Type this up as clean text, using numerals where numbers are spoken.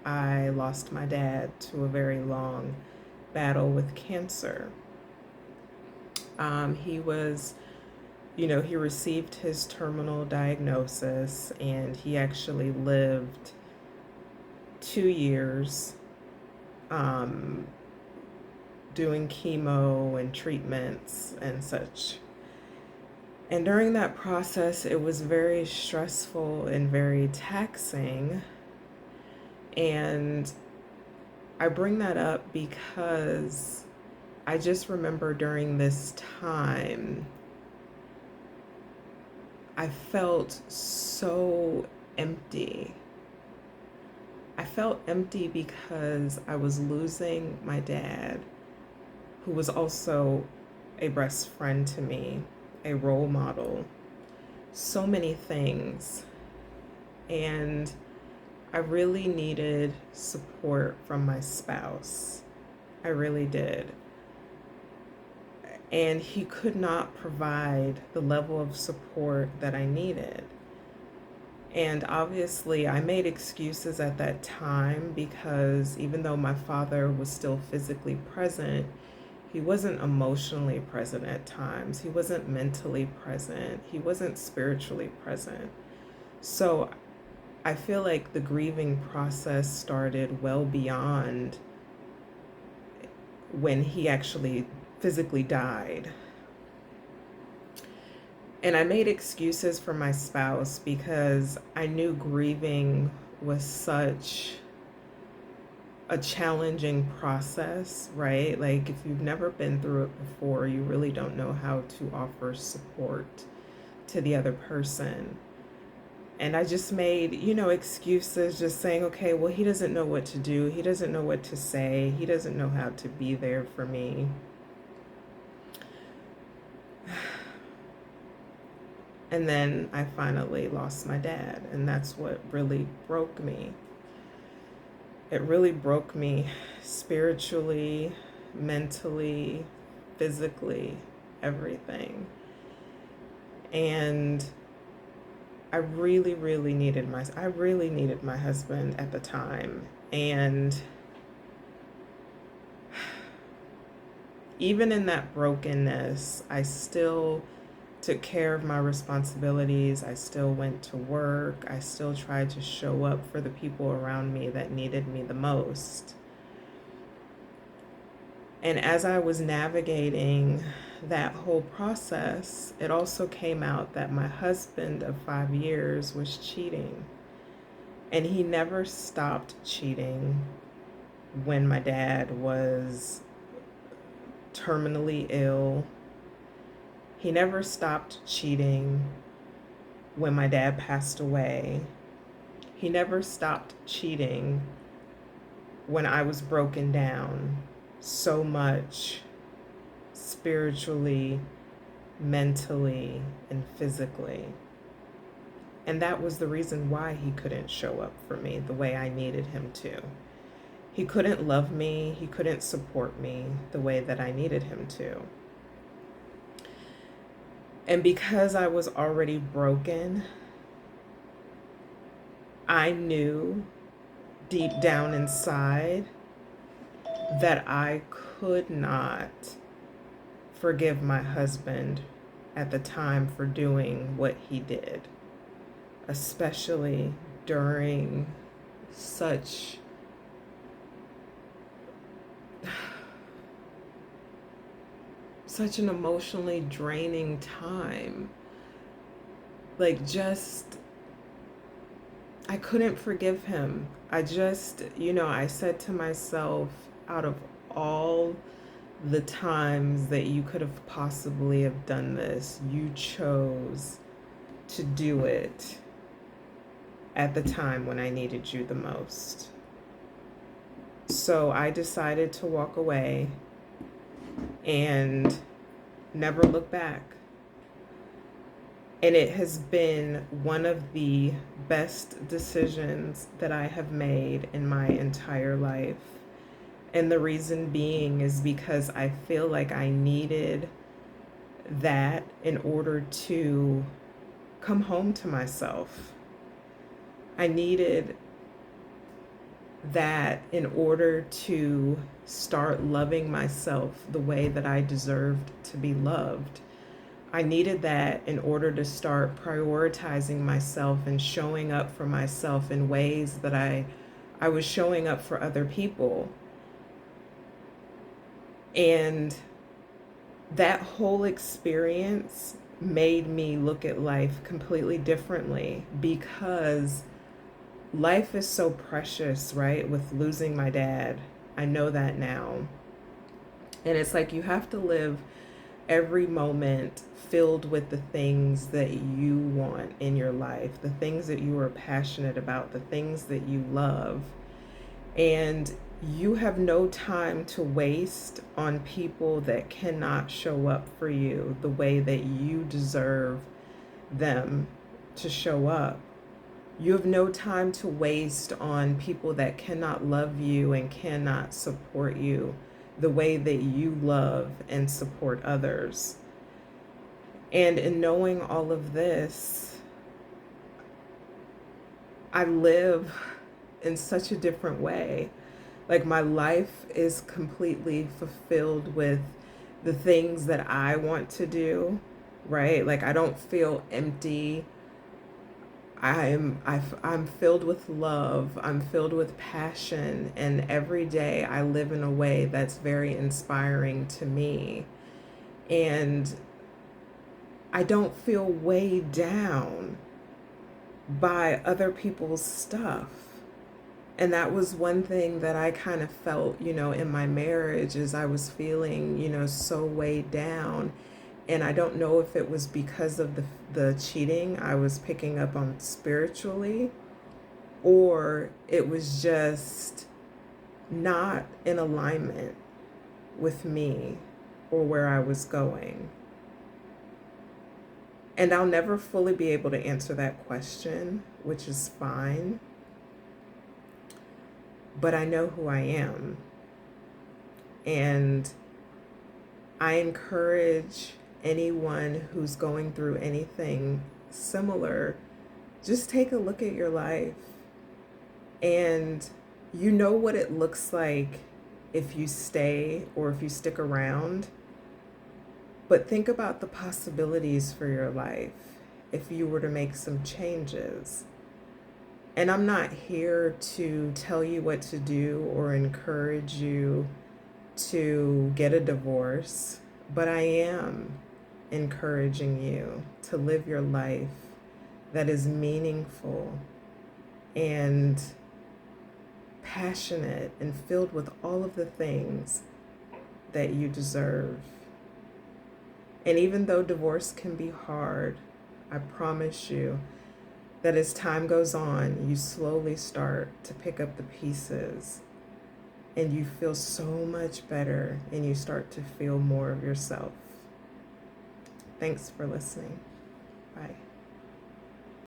I lost my dad to a very long battle with cancer. He was, he received his terminal diagnosis and he actually lived 2 years um, doing chemo and treatments and such. And during that process, it was very stressful and very taxing. And I bring that up because I just remember during this time, I felt so empty. I felt empty because I was losing my dad, who was also a best friend to me, a role model, so many things. And I really needed support from my spouse. I really did. And he could not provide the level of support that I needed. And obviously, I made excuses at that time because even though my father was still physically present, he wasn't emotionally present at times. He wasn't mentally present. He wasn't spiritually present. So I feel like the grieving process started well beyond when he actually physically died. And I made excuses for my spouse because I knew grieving was such a challenging process, right? Like, if you've never been through it before, you really don't know how to offer support to the other person. And I just made, excuses, just saying, okay, well, he doesn't know what to do. He doesn't know what to say. He doesn't know how to be there for me. And then I finally lost my dad, and that's what really broke me. It really broke me spiritually, mentally, physically, everything. And I really, really needed my husband at the time. And even in that brokenness, I still took care of my responsibilities. I still went to work. I still tried to show up for the people around me that needed me the most. And as I was navigating that whole process, it also came out that my husband of 5 years was cheating. And he never stopped cheating when my dad was terminally ill. He never stopped cheating when my dad passed away. He never stopped cheating when I was broken down so much spiritually, mentally, and physically. And that was the reason why he couldn't show up for me the way I needed him to. He couldn't love me. He couldn't support me the way that I needed him to. And because I was already broken, I knew deep down inside that I could not forgive my husband at the time for doing what he did, especially during such an emotionally draining time. Like, I couldn't forgive him. I said to myself, out of all the times that you could have possibly have done this, you chose to do it at the time when I needed you the most. So I decided to walk away and never look back. And it has been one of the best decisions that I have made in my entire life. And the reason being is because I feel like I needed that in order to come home to myself. I needed that in order to start loving myself the way that I deserved to be loved, I needed that in order to start prioritizing myself and showing up for myself in ways that I was showing up for other people. And that whole experience made me look at life completely differently, because life is so precious, right? With losing my dad, I know that now. And it's like you have to live every moment filled with the things that you want in your life, the things that you are passionate about, the things that you love. And you have no time to waste on people that cannot show up for you the way that you deserve them to show up. You have no time to waste on people that cannot love you and cannot support you the way that you love and support others. And in knowing all of this, I live in such a different way. Like, my life is completely fulfilled with the things that I want to do, right? Like, I don't feel empty. I'm filled with love. I'm filled with passion, and every day I live in a way that's very inspiring to me. And I don't feel weighed down by other people's stuff. And that was one thing that I kind of felt, in my marriage, is I was feeling, so weighed down. And I don't know if it was because of the cheating I was picking up on spiritually, or it was just not in alignment with me or where I was going. And I'll never fully be able to answer that question, which is fine. But I know who I am. And I encourage anyone who's going through anything similar, just take a look at your life. And you know what it looks like if you stay or if you stick around. But think about the possibilities for your life if you were to make some changes. And I'm not here to tell you what to do or encourage you to get a divorce, but I am encouraging you to live your life that is meaningful and passionate and filled with all of the things that you deserve. And even though divorce can be hard, I promise you that as time goes on, you slowly start to pick up the pieces and you feel so much better and you start to feel more of yourself. Thanks for listening. Bye.